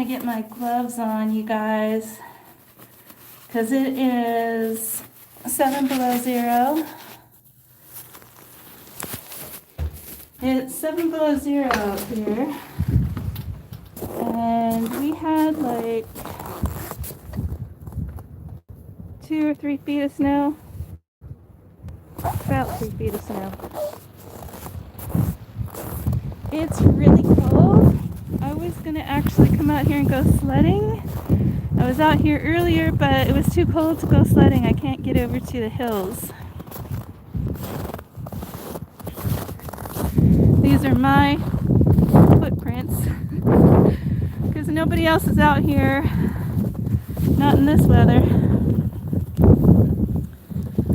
to get my gloves on, you guys, because it is 7 below zero. It's 7 below zero out here, and we had like 2 or 3 feet of snow. About 3 feet of snow. It's really cold. I was gonna actually come out here and go sledding. I was out here earlier, but it was too cold to go sledding. I can't get over to the hills. These are my footprints because nobody else is out here, not in this weather.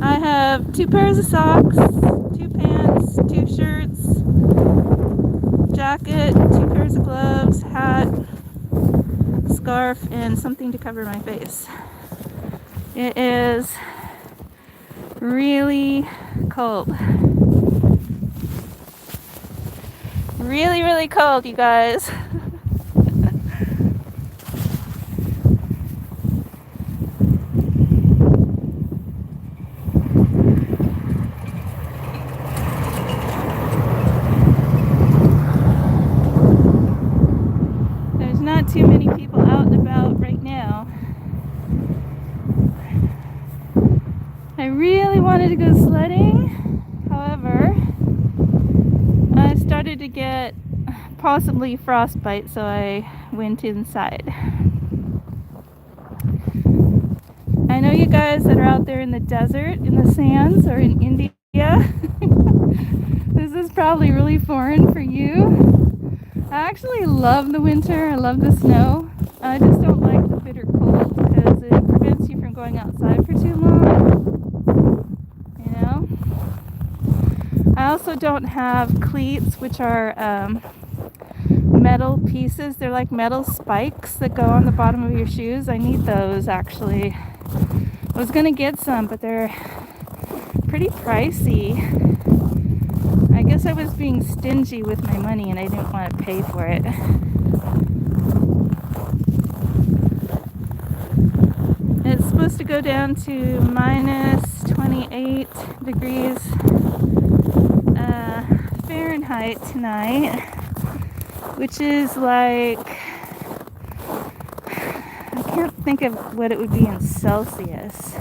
I have 2 pairs of socks, 2 pants, 2 shirts, jacket, 2 pairs of gloves, hat, scarf, and something to cover my face. It is really cold. Really, really cold, you guys. There's not too many people out and about right now. I really wanted to go sledding. However, I started to get possibly frostbite, so I went inside. I know you guys that are out there in the desert, in the sands, or in India, this is probably really foreign for you. I actually love the winter. I love the snow. I just don't like the bitter cold because it prevents you from going outside for too long. You know? I also don't have cleats, which are metal pieces. They're like metal spikes that go on the bottom of your shoes. I need those, actually. I was gonna get some, but they're pretty pricey. I guess I was being stingy with my money and I didn't want to pay for it. It's supposed to go down to minus 28 degrees Fahrenheit tonight, which is like, I can't think of what it would be in Celsius.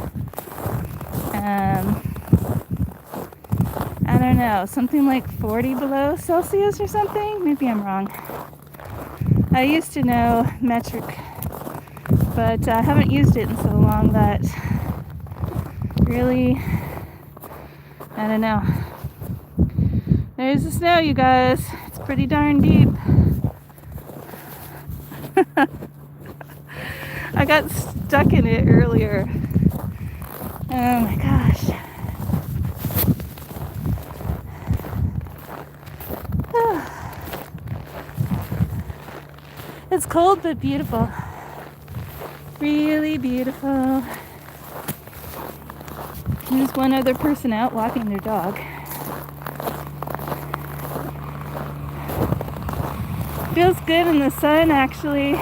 I don't know, something like 40 below Celsius or something? Maybe I'm wrong. I used to know metric, but I haven't used it in so long that really, I don't know. There's the snow, you guys. It's pretty darn deep. I got stuck in it earlier. Oh my gosh. It's cold but beautiful. Really beautiful. There's one other person out walking their dog. Feels good in the sun, actually.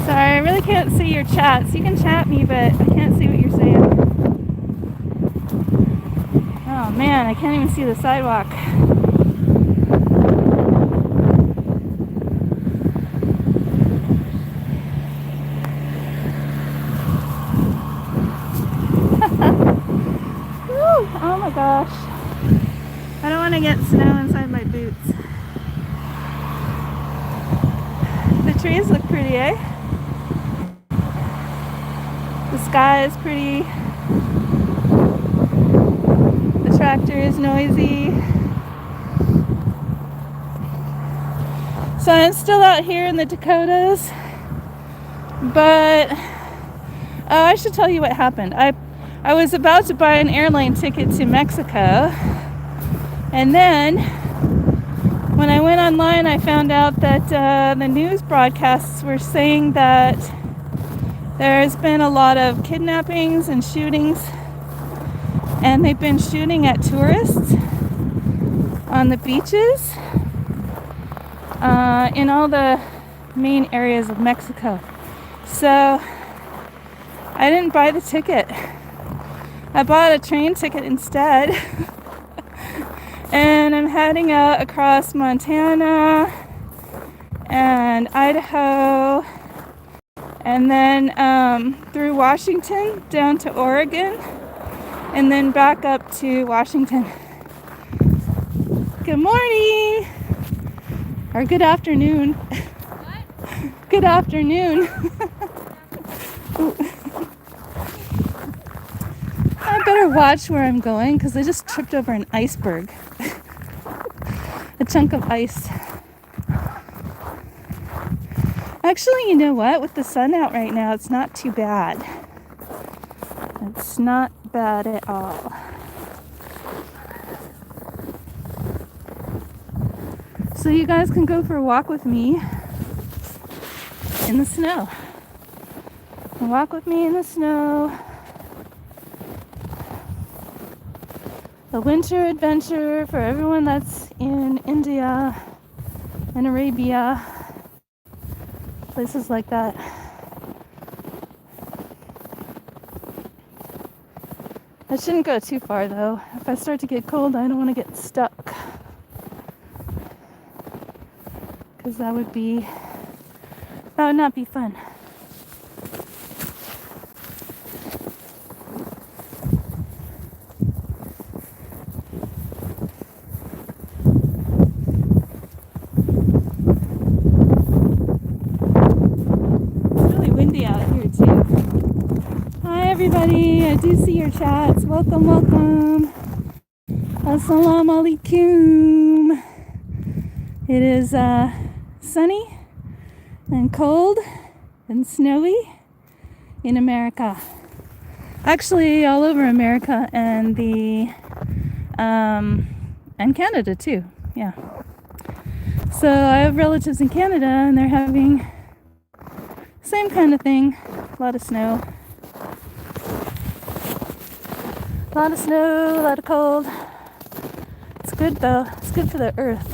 Sorry, I really can't see your chats. You can chat me, but I can't see what you're saying. Oh man, I can't even see the sidewalk. Oh my gosh. I don't want to get snow inside my boots. The trees look pretty, eh? The sky is pretty. The tractor is noisy. So I'm still out here in the Dakotas. But I should tell you what happened. I was about to buy an airline ticket to Mexico, and then when I went online I found out that the news broadcasts were saying that There's been a lot of kidnappings and shootings, and they've been shooting at tourists on the beaches in all the main areas of Mexico. So I didn't buy the ticket. I bought a train ticket instead. And I'm heading out across Montana and Idaho, and then through Washington down to Oregon, and then back up to Washington. Good morning! Or good afternoon. What? Good afternoon. I better watch where I'm going because I just tripped over an iceberg. A chunk of ice. Actually, you know what? With the sun out right now, it's not too bad. It's not bad at all. So you guys can go for a walk with me in the snow. Walk with me in the snow. A winter adventure for everyone that's in India and Arabia, places like that. I shouldn't go too far though. If I start to get cold, I don't want to get stuck, because that would not be fun. Everybody, I do see your chats. Welcome, welcome. Assalamu alaikum. It is sunny and cold and snowy in America. Actually, all over America and and Canada too. Yeah. So I have relatives in Canada, and they're having same kind of thing. A lot of snow. A lot of snow, a lot of cold. It's good though. It's good for the earth.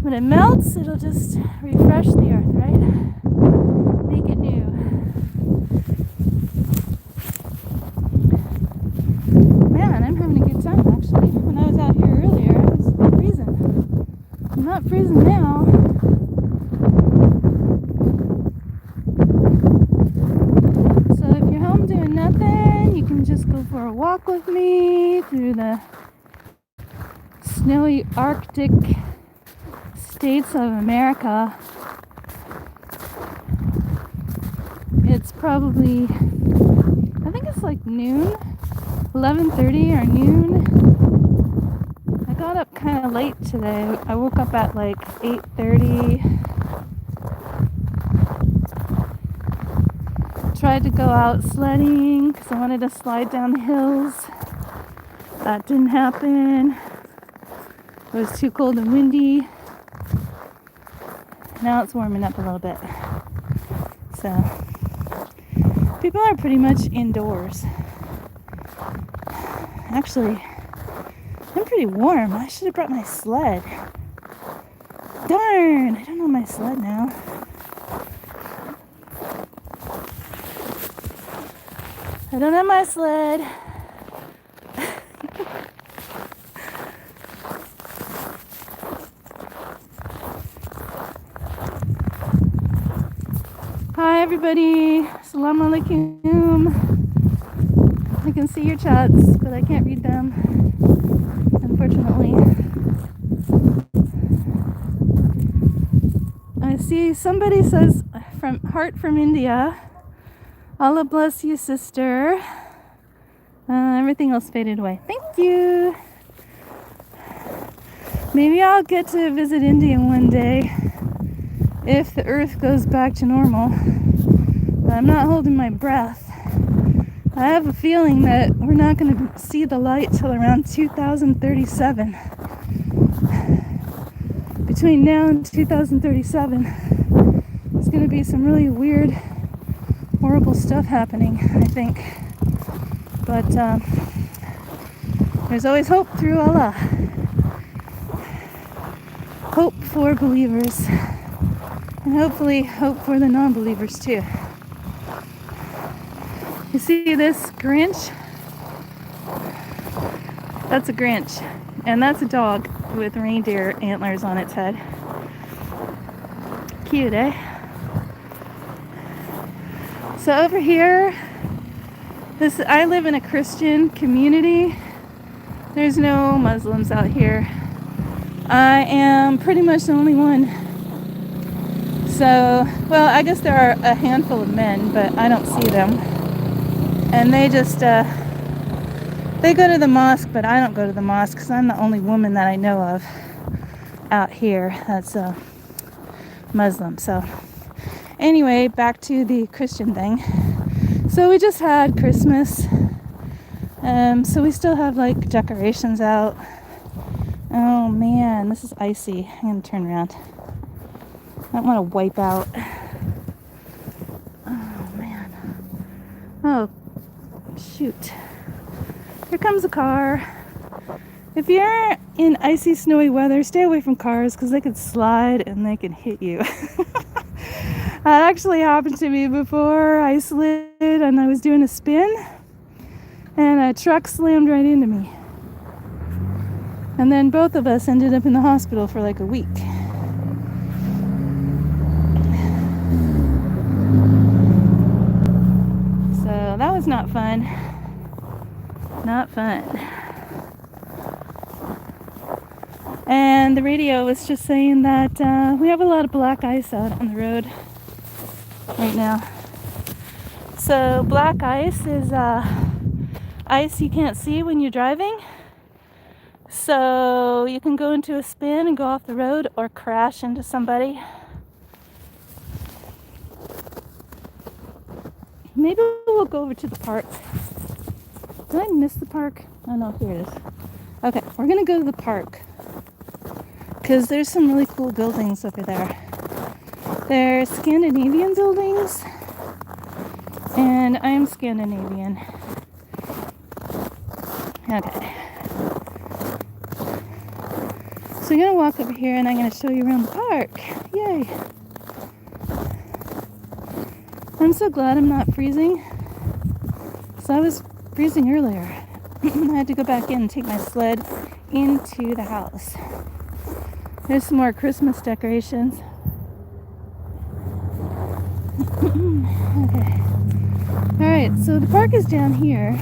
When it melts, it'll just refresh the earth, right? Make it new. Man, I'm having a good time actually. When I was out here earlier, I was freezing. I'm not freezing now. So if you're home doing nothing, you can just go for a walk with me through the snowy Arctic states of America. It's probably, I think it's like noon, 11:30 or noon. I got up kind of late today. I woke up at like 8:30. Tried to go out sledding because I wanted to slide down the hills. That didn't happen. It was too cold and windy. Now it's warming up a little bit. So people are pretty much indoors. Actually, I'm pretty warm. I should have brought my sled. Darn, I don't have my sled now. I don't have my sled. Hi everybody. Assalamu alaikum. I can see your chats, but I can't read them, unfortunately. I see somebody says from Heart from India. Allah bless you, sister. Everything else faded away. Thank you. Maybe I'll get to visit India one day if the earth goes back to normal. But I'm not holding my breath. I have a feeling that we're not going to see the light till around 2037. Between now and 2037, it's going to be some really weird horrible stuff happening, I think. But there's always hope through Allah. Hope for believers. And hopefully hope for the non-believers too. You see this Grinch? That's a Grinch. And that's a dog with reindeer antlers on its head. Cute, eh? So over here, I live in a Christian community. There's no Muslims out here. I am pretty much the only one. So, well, I guess there are a handful of men, but I don't see them. And they just, they go to the mosque, but I don't go to the mosque because I'm the only woman that I know of out here that's Muslim. So, anyway, back to the Christian thing. So we just had Christmas. So we still have like decorations out. Oh man, this is icy. I'm gonna turn around. I don't want to wipe out. Oh man. Oh shoot. Here comes a car. If you're in icy, snowy weather, stay away from cars because they could slide and they can hit you. That actually happened to me before. I slid and I was doing a spin and a truck slammed right into me. And then both of us ended up in the hospital for like a week. So that was not fun. Not fun. And the radio was just saying that we have a lot of black ice out on the road right now. So black ice is ice you can't see when you're driving. So you can go into a spin and go off the road or crash into somebody. Maybe we'll go over to the park. Did I miss the park? Oh no, here it is. Okay, we're gonna go to the park because there's some really cool buildings over there. They're Scandinavian buildings, and I am Scandinavian. Okay. So I'm gonna walk over here and I'm gonna show you around the park. Yay! I'm so glad I'm not freezing. So I was freezing earlier. I had to go back in and take my sled into the house. There's some more Christmas decorations. Okay. Alright, so the park is down here.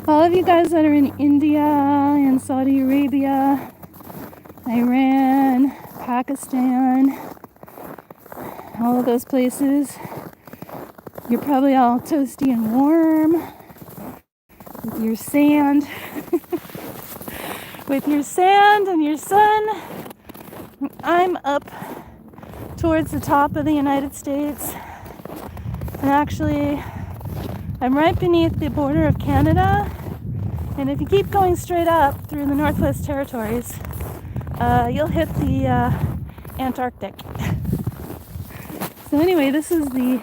All of you guys that are in India and Saudi Arabia, Iran, Pakistan, all of those places, you're probably all toasty and warm with your sand. With your sand and your sun. I'm up towards the top of the United States. And actually, I'm right beneath the border of Canada. And if you keep going straight up through the Northwest Territories, you'll hit the Antarctic. So anyway, this is the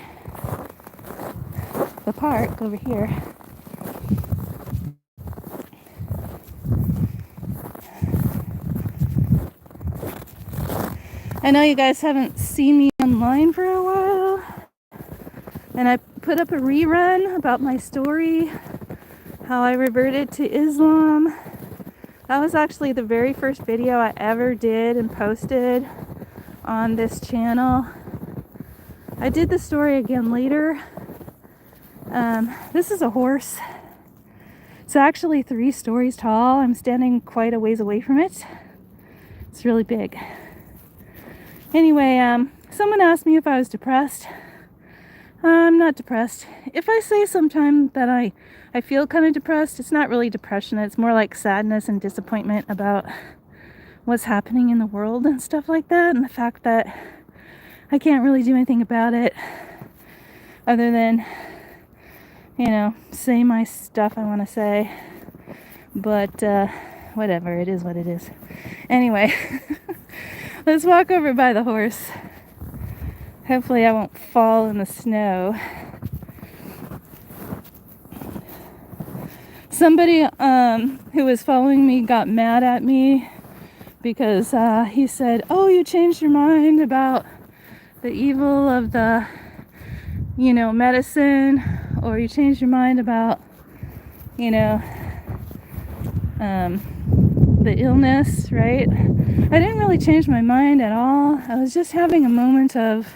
park over here. I know you guys haven't seen me online for a while, and I put up a rerun about my story, how I reverted to Islam. That was actually the very first video I ever did and posted on this channel. I did the story again later. This is a horse. It's actually 3 stories tall. I'm standing quite a ways away from it. It's really big. Anyway, someone asked me if I was depressed. I'm not depressed. If I say sometime that I feel kind of depressed, it's not really depression. It's more like sadness and disappointment about what's happening in the world and stuff like that, and the fact that I can't really do anything about it other than, you know, say my stuff I want to say. But whatever, it is what it is. Anyway, let's walk over by the horse. Hopefully I won't fall in the snow. Somebody who was following me got mad at me because he said, oh, you changed your mind about the evil of the, medicine, or you changed your mind about, the illness, right? I didn't really change my mind at all. I was just having a moment of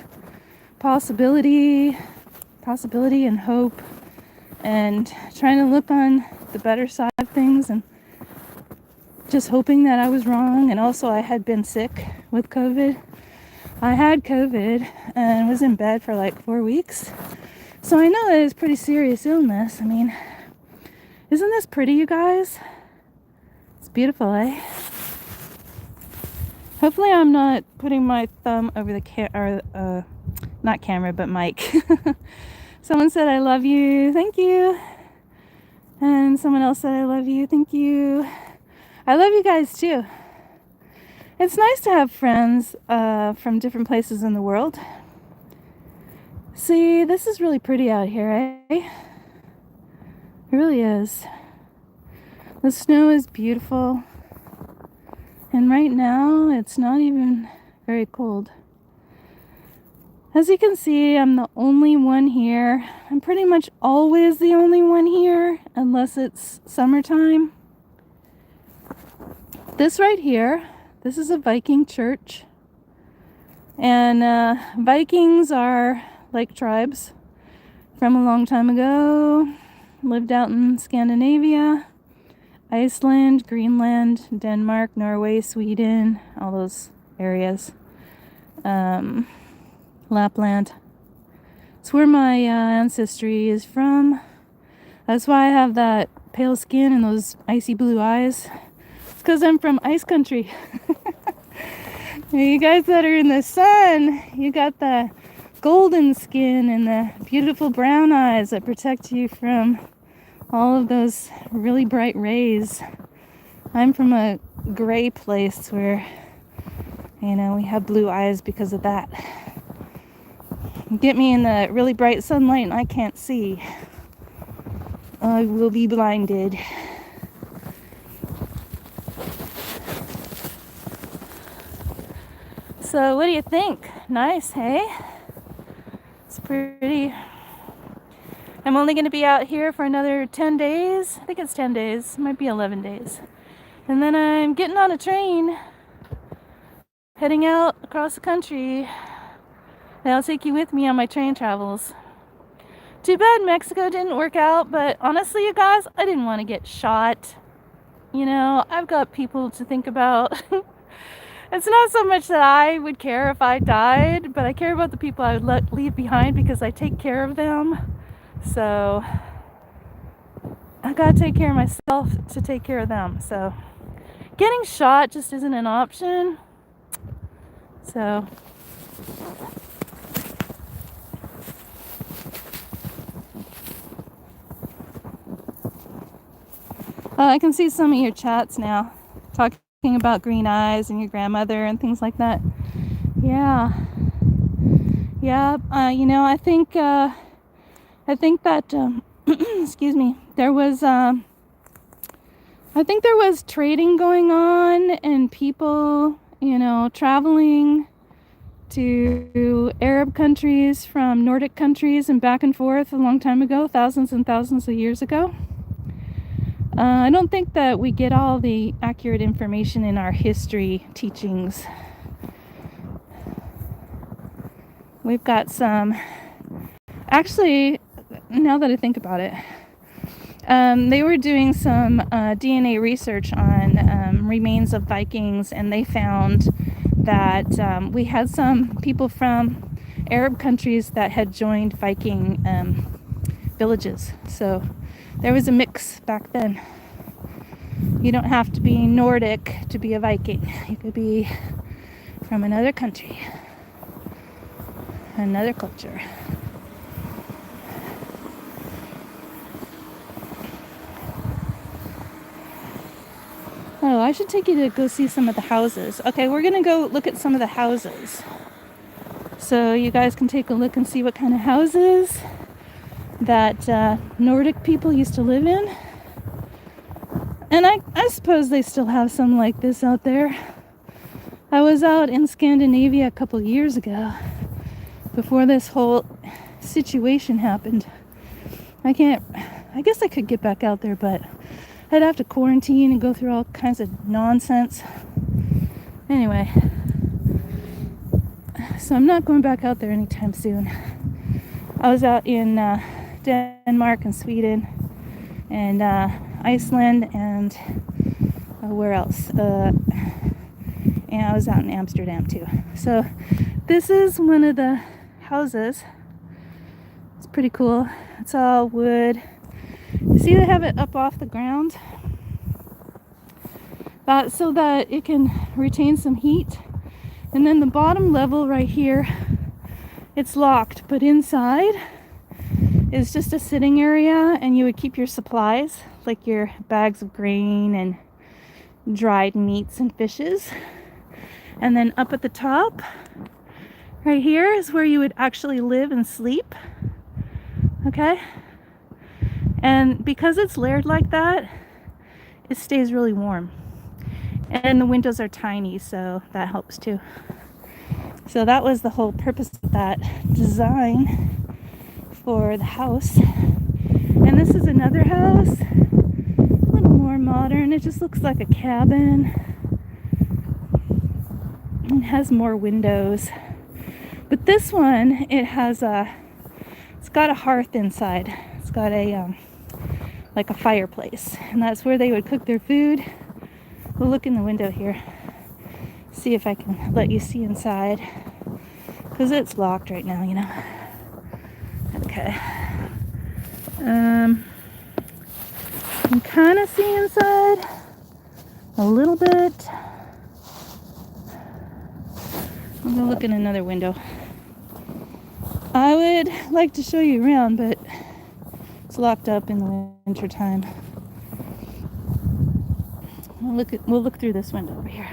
possibility and hope, and trying to look on the better side of things, and just hoping that I was wrong. And also I had been sick with COVID. I had COVID and was in bed for like 4 weeks. So I know that it's pretty serious illness. I mean, isn't this pretty, you guys? It's beautiful, eh? Hopefully I'm not putting my thumb over the not camera, but mic. Someone said, I love you. Thank you. And someone else said, I love you. Thank you. I love you guys too. It's nice to have friends from different places in the world. See, this is really pretty out here, eh? It really is. The snow is beautiful. And right now, it's not even very cold. As you can see, I'm the only one here. I'm pretty much always the only one here, unless it's summertime. This right here, this is a Viking church. And Vikings are like tribes from a long time ago. Lived out in Scandinavia, Iceland, Greenland, Denmark, Norway, Sweden, all those areas. Lapland. It's where my ancestry is from. That's why I have that pale skin and those icy blue eyes. It's because I'm from ice country. You guys that are in the sun, you got the golden skin and the beautiful brown eyes that protect you from all of those really bright rays. I'm from a gray place where, we have blue eyes because of that. Get me in the really bright sunlight and I can't see. I will be blinded. So what do you think? Nice, hey? It's pretty. I'm only going to be out here for another 10 days. I think it's 10 days. It might be 11 days. And then I'm getting on a train, heading out across the country. And I'll take you with me on my train travels. Too bad Mexico didn't work out, but honestly, you guys, I didn't want to get shot. I've got people to think about. It's not so much that I would care if I died, but I care about the people I would leave behind because I take care of them. So I gotta take care of myself to take care of them. So getting shot just isn't an option. So I can see some of your chats now, talking about green eyes and your grandmother and things like that. Yeah. I think that excuse me, there was I think there was trading going on and people, traveling to Arab countries from Nordic countries and back and forth a long time ago, thousands and thousands of years ago. I don't think that we get all the accurate information in our history teachings. We've got some, actually, now that I think about it, they were doing some DNA research on remains of Vikings, and they found that we had some people from Arab countries that had joined Viking villages. So there was a mix back then. You don't have to be Nordic to be a Viking. You could be from another country, another culture. Oh, I should take you to go see some of the houses. Okay, we're gonna go look at some of the houses. So you guys can take a look and see what kind of houses that Nordic people used to live in. And I suppose they still have some like this out there. I was out in Scandinavia a couple years ago, before this whole situation happened. I guess I could get back out there, but I'd have to quarantine and go through all kinds of nonsense. Anyway, so I'm not going back out there anytime soon. I was out in Denmark and Sweden and Iceland and where else? And I was out in Amsterdam too. So this is one of the houses. It's pretty cool. It's all wood. You see they have it up off the ground so that it can retain some heat. And then the bottom level right here, it's locked, but inside is just a sitting area, and you would keep your supplies, like your bags of grain and dried meats and fishes. And then up at the top, right here, is where you would actually live and sleep. Okay? And because it's layered like that, it stays really warm. And the windows are tiny, so that helps too. So that was the whole purpose of that design for the house. And this is another house, a little more modern. It just looks like a cabin. It has more windows. But this one, it's got a hearth inside. It's got a like a fireplace, and that's where they would cook their food. We'll look in the window here, see if I can let you see inside, because it's locked right now, you know. Okay. You can kind of see inside a little bit. I'm gonna look in another window. I would like to show you around, but it's locked up in the winter time. We'll look through this window over here.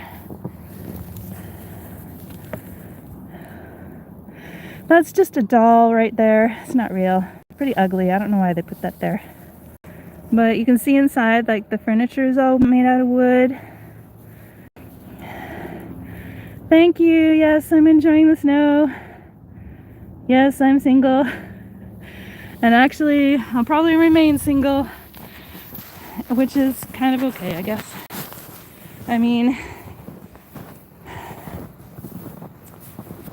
That's just a doll right there. It's not real. It's pretty ugly. I don't know why they put that there. But you can see inside, like, the furniture is all made out of wood. Thank you. Yes, I'm enjoying the snow. Yes, I'm single. And actually, I'll probably remain single, which is kind of okay, I guess. I mean,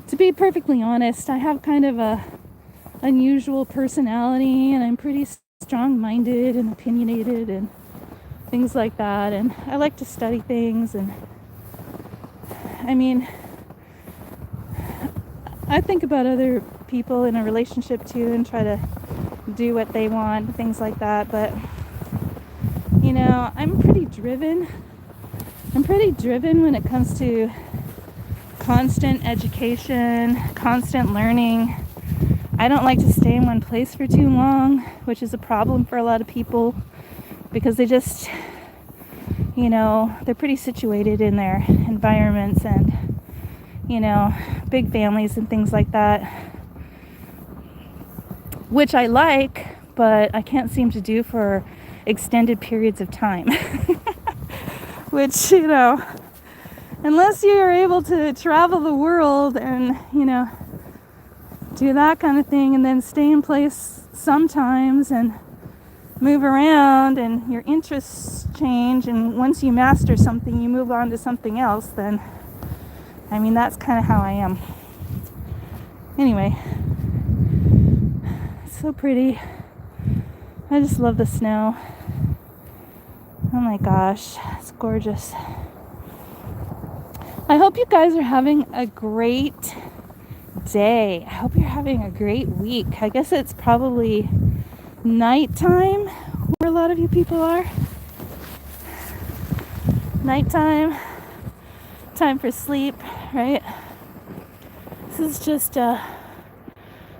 to be perfectly honest, I have kind of a unusual personality, and I'm pretty strong-minded and opinionated and things like that. And I like to study things, and I mean, I think about other people in a relationship too and try to do what they want, things like that. But, you know, I'm pretty driven when it comes to constant education, constant learning. I don't like to stay in one place for too long, which is a problem for a lot of people, because they just, you know, they're pretty situated in their environments and, you know, big families and things like that, which I like, but I can't seem to do for extended periods of time. Which, you know, unless you're able to travel the world and, you know, do that kind of thing, and then stay in place sometimes and move around, and your interests change, and once you master something you move on to something else, then, I mean, that's kind of how I am. Anyway, it's so pretty. I just love the snow. Oh my gosh, it's gorgeous. I hope you guys are having a great day. I hope you're having a great week. I guess it's probably nighttime where a lot of you people are. Nighttime, time for sleep, right? This is just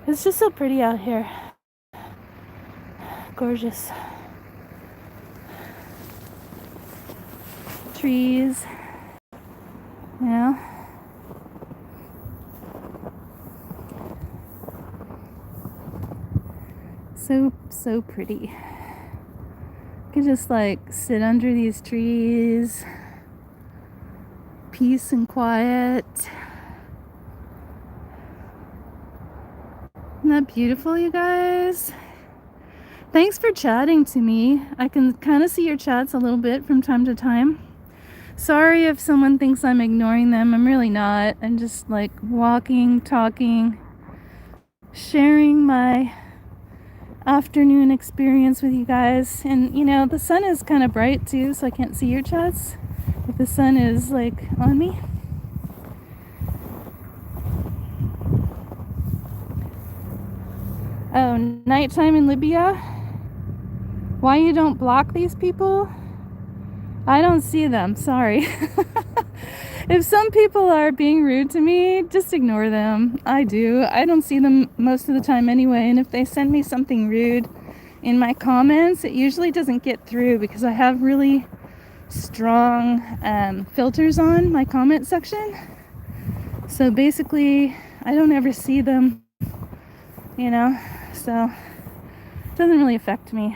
it's just so pretty out here. Gorgeous. Trees, you know. So pretty. You can just like sit under these trees, peace and quiet. Isn't that beautiful, you guys? Thanks for chatting to me. I can kind of see your chats a little bit from time to time. Sorry if someone thinks I'm ignoring them. I'm really not. I'm just like walking, talking, sharing my afternoon experience with you guys. And you know, the sun is kind of bright too, so I can't see your chats if the sun is like on me. Oh, nighttime in Libya? Why you don't block these people? I don't see them, sorry. If some people are being rude to me, just ignore them. I do. I don't see them most of the time anyway, and if they send me something rude in my comments, it usually doesn't get through because I have really strong filters on my comment section. So basically, I don't ever see them, you know, so it doesn't really affect me.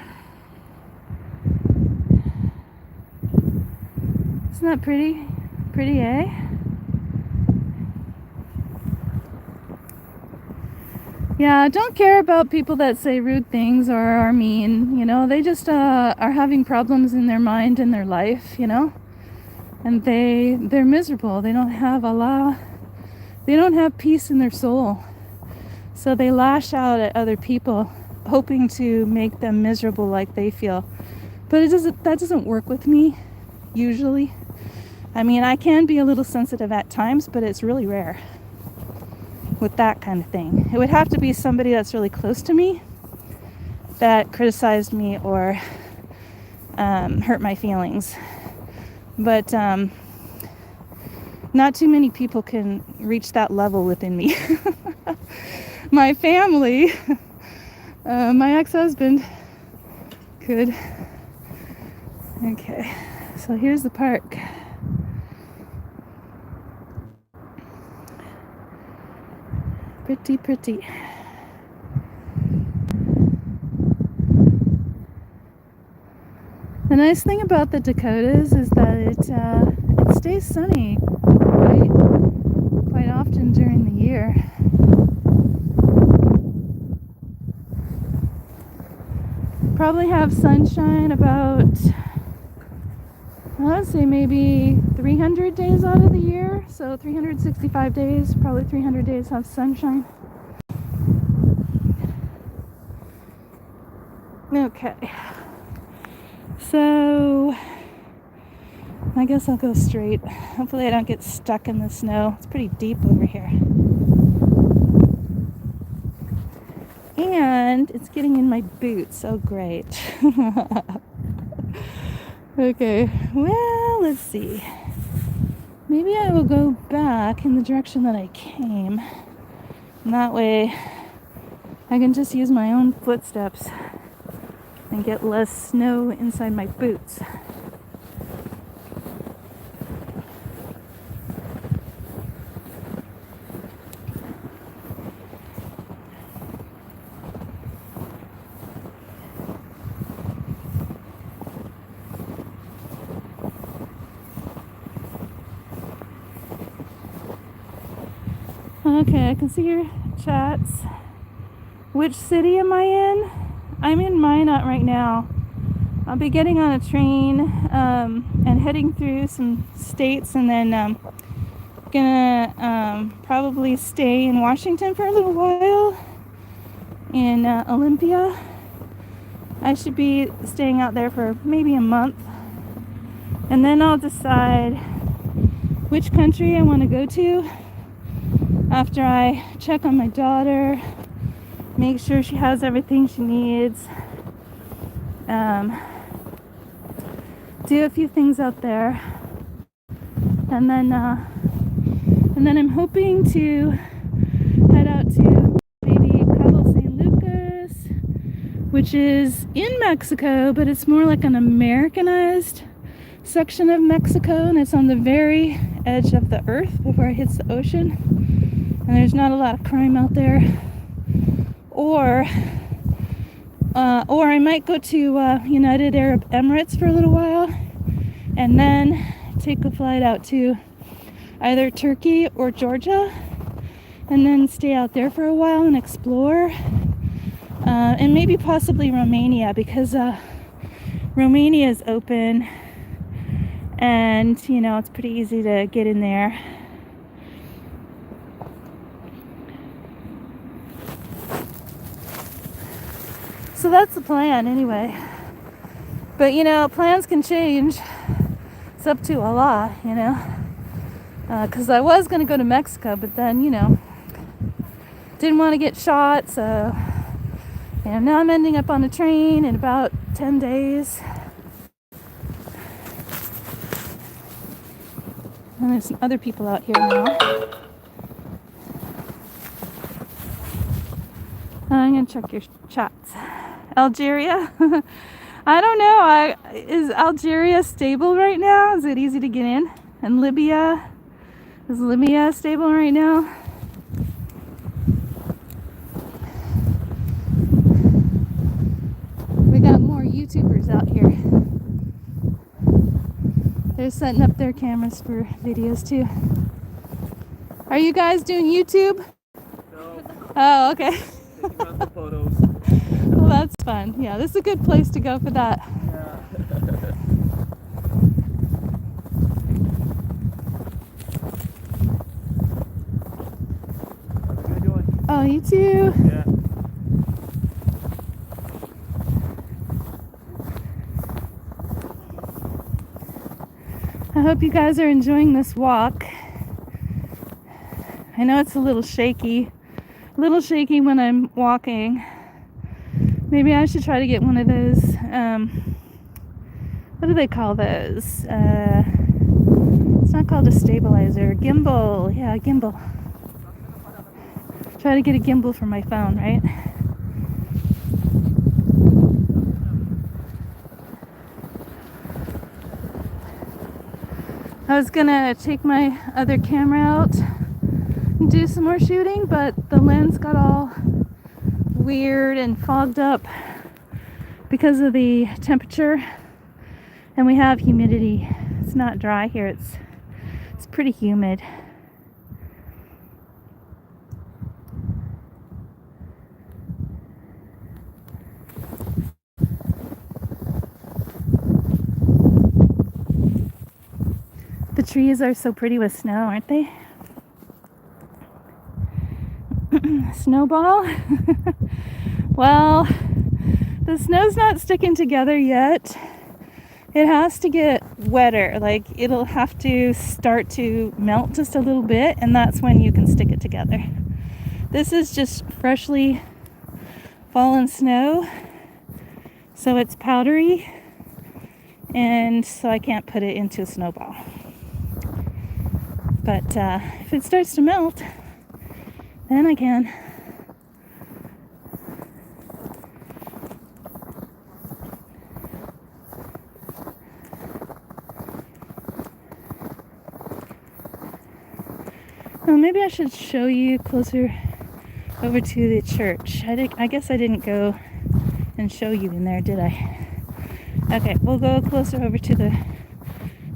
Isn't that pretty? Pretty, eh? Yeah, don't care about people that say rude things or are mean, you know, they just are having problems in their mind and their life, you know, and they're miserable. They don't have Allah, they don't have peace in their soul, so they lash out at other people hoping to make them miserable like they feel. But that doesn't work with me usually. I mean, I can be a little sensitive at times, but it's really rare with that kind of thing. It would have to be somebody that's really close to me that criticized me or hurt my feelings. But not too many people can reach that level within me. My family, my ex-husband could. Okay, so here's the park. Pretty, pretty. The nice thing about the Dakotas is that it stays sunny quite often during the year. Probably have sunshine about, I'd say maybe 300 days out of the year. So 365 days, probably 300 days have sunshine. Okay. So I guess I'll go straight. Hopefully I don't get stuck in the snow. It's pretty deep over here. And it's getting in my boots. Oh, great. Okay, well, let's see. Maybe I will go back in the direction that I came. And that way I can just use my own footsteps and get less snow inside my boots. Okay, I can see your chats. Which city am I in? I'm in Minot right now. I'll be getting on a train and heading through some states, and then gonna probably stay in Washington for a little while in Olympia. I should be staying out there for maybe a month, and then I'll decide which country I want to go to after I check on my daughter, make sure she has everything she needs, do a few things out there, and then I'm hoping to head out to maybe Cabo San Lucas, which is in Mexico, but it's more like an Americanized section of Mexico, and it's on the very edge of the earth before it hits the ocean. And there's not a lot of crime out there. Or or I might go to United Arab Emirates for a little while and then take a flight out to either Turkey or Georgia and then stay out there for a while and explore, and maybe possibly Romania, because Romania is open and you know it's pretty easy to get in there. So that's the plan anyway. But you know, plans can change. It's up to Allah, you know. Because I was going to go to Mexico, but then, you know, didn't want to get shot, so you know, now I'm ending up on a train in about 10 days. And there's some other people out here now. I'm going to check your chats. Algeria? I don't know. Is Algeria stable right now? Is it easy to get in? And Libya? Is Libya stable right now? We got more YouTubers out here. They're setting up their cameras for videos too. Are you guys doing YouTube? No. Oh, okay. Taking lots of photos. Well, that's fun. Yeah, this is a good place to go for that. Yeah. How you doing? Oh, you too? Yeah. I hope you guys are enjoying this walk. I know it's a little shaky when I'm walking. Maybe I should try to get one of those, what do they call those? It's not called a stabilizer. Gimbal. Yeah, a gimbal. Try to get a gimbal for my phone, right? I was gonna take my other camera out and do some more shooting, but the lens got all weird and fogged up because of the temperature, and we have humidity. It's not dry here, it's pretty humid. The trees are so pretty with snow, aren't they? Snowball? Well, the snow's not sticking together yet. It has to get wetter. Like, it'll have to start to melt just a little bit, and that's when you can stick it together. This is just freshly fallen snow, so it's powdery, and so I can't put it into a snowball. But if it starts to melt, then I can. Well, maybe I should show you closer over to the church. I guess I didn't go and show you in there, did I? Okay, we'll go closer over to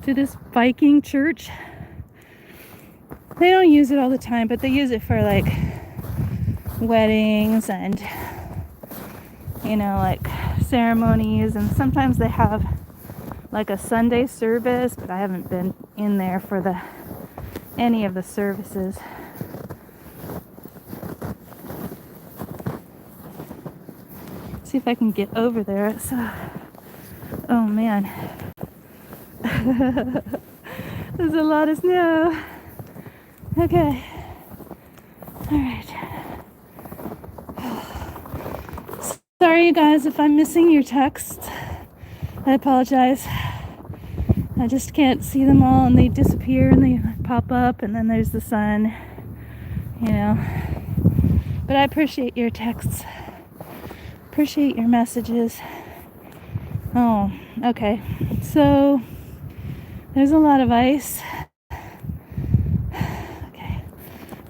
this Viking church. They don't use it all the time, but they use it for like weddings and, you know, like ceremonies, and sometimes they have like a Sunday service, but I haven't been in there for any of the services. See if I can get over there. It's oh man. There's a lot of snow. Okay. All right. Sorry, you guys, if I'm missing your texts. I apologize. I just can't see them all, and they disappear and they pop up, and then there's the sun, you know. But I appreciate your texts. Appreciate your messages. Oh, okay. So there's a lot of ice.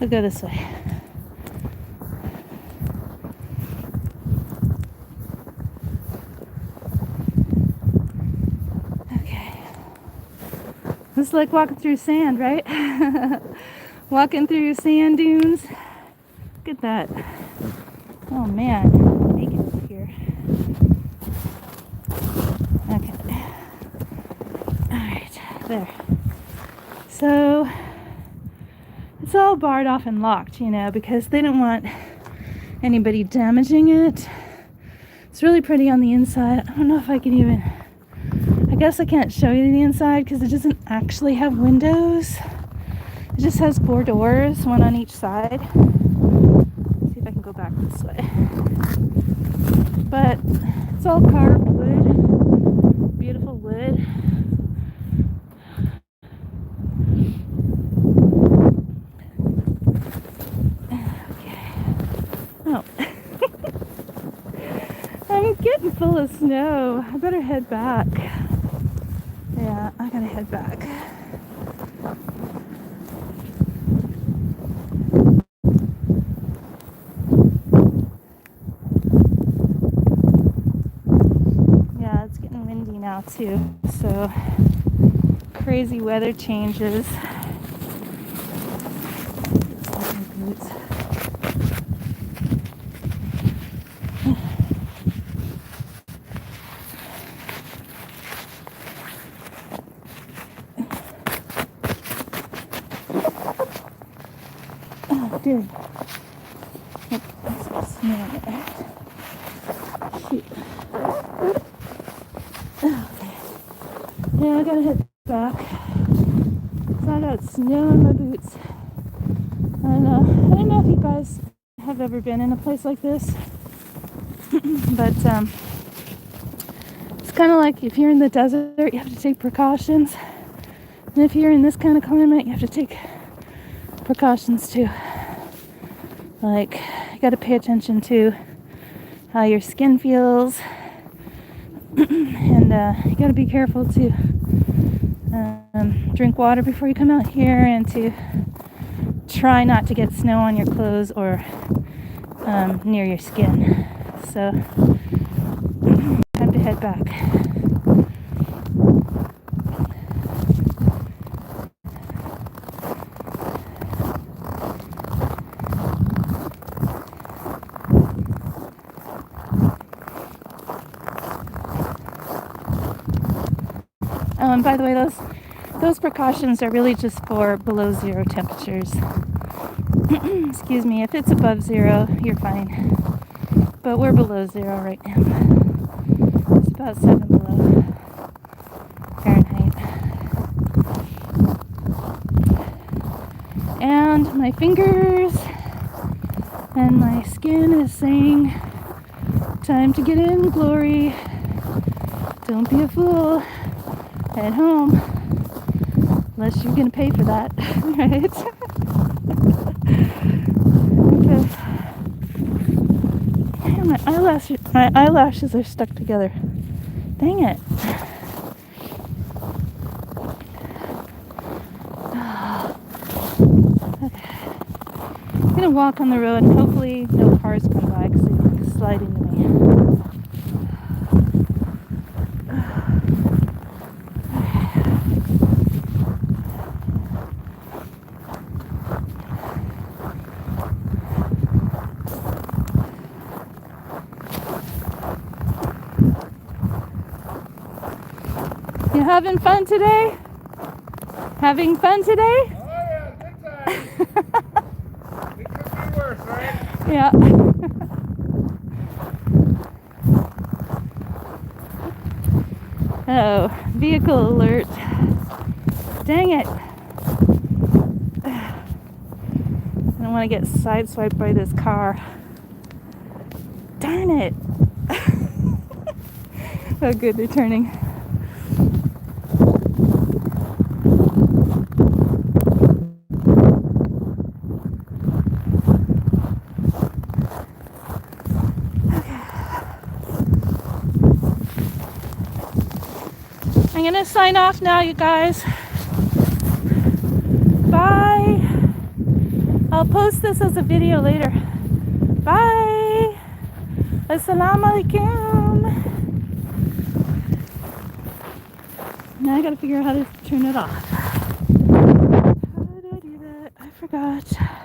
We'll go this way. It's like walking through sand, right? Walking through sand dunes. Look at that. Oh man, I'm naked over here. Okay. Alright, there. So, it's all barred off and locked, you know, because they don't want anybody damaging it. It's really pretty on the inside. I don't know if I can even... I guess I can't show you the inside because it doesn't actually have windows. It just has 4 doors, one on each side. Let's see if I can go back this way. But it's all carved wood. Beautiful wood. Oh, I'm getting full of snow. I better head back. Yeah, I gotta head back. Yeah, it's getting windy now too, so crazy weather changes. Boots. Dude. Look, there's some snow there. Shoot. Okay. Yeah, I gotta head back. So I got snow in my boots. And I don't know if you guys have ever been in a place like this. But it's kind of like if you're in the desert, you have to take precautions. And if you're in this kind of climate, you have to take precautions too. Like, you gotta pay attention to how your skin feels, and you gotta be careful to drink water before you come out here, and to try not to get snow on your clothes or near your skin. So, time to head back. Oh, and by the way, those precautions are really just for below 0 temperatures. Excuse me, if it's above 0, you're fine. But we're below 0 right now. It's about 7 below Fahrenheit. And my fingers and my skin is saying, time to get in, Glory. Don't be a fool at home, unless you're gonna pay for that, right? Okay. Man, my eyelashes are stuck together. Dang it. Okay. I'm gonna walk on the road and hopefully no cars come by because they can slide into me. You having fun today? Having fun today? Oh yeah, good time. It could be worse, right? Yeah. Oh, vehicle alert. Dang it. I don't want to get sideswiped by this car. Darn it. Oh good, they're turning. I'm gonna sign off now, you guys. Bye. I'll post this as a video later. Bye. Assalamu alaikum. Now I gotta figure out how to turn it off. out.